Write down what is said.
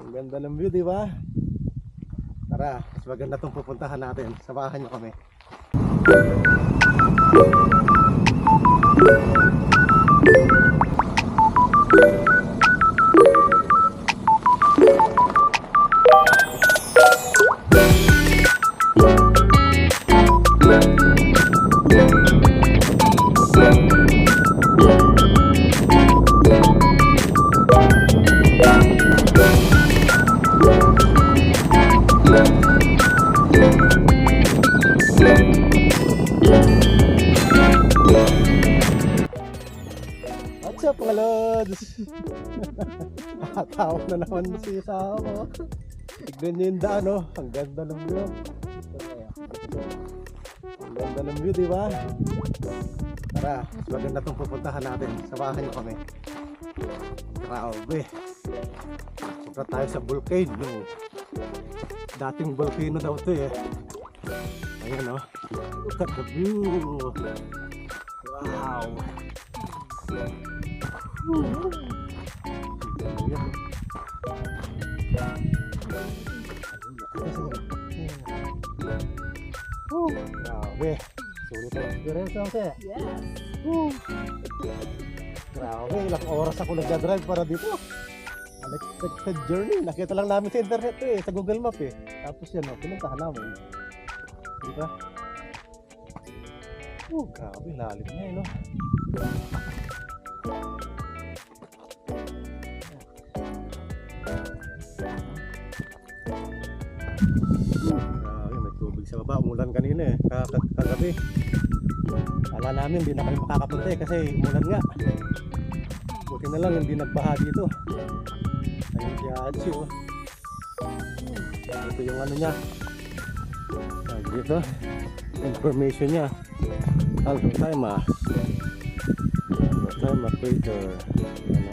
Ang ganda ng view, di ba? Tara, mas maganda itong pupuntahan natin. Samahan nyo kami. What's up mga lods? Nakatawa na naman si Sao mo. Tignan nyo yung daan, oh. Ang ganda ng view. Ang ganda ng view, di ba? Tara, mas maganda itong pupuntahan natin. Samahan nyo kami. Grabe. Punta tayo sa volcano. Dating volcano daw ito eh. Ayan, oh. Look at the view. Wow. Grabe. Sulit ang experience lang siya. Yes. Grabe, ilang oras ako nagdadrive para dito. Unexpected journey. Nakita lang namin sa internet eh, sa Google Map eh. Tapos yan, pinuntahan namin. Diba? Grabe, lalim niya eh, no? Grabe, may tubig sa baba. Umulan kanina eh, kagabi. Kala namin hindi na kami makakapunta eh, kasi umulan nga. Buti na lang hindi nagbaha dito. Ayun si Haji, oh. Ito yung ano niya. Dito, information niya. Alto time crater. Ano?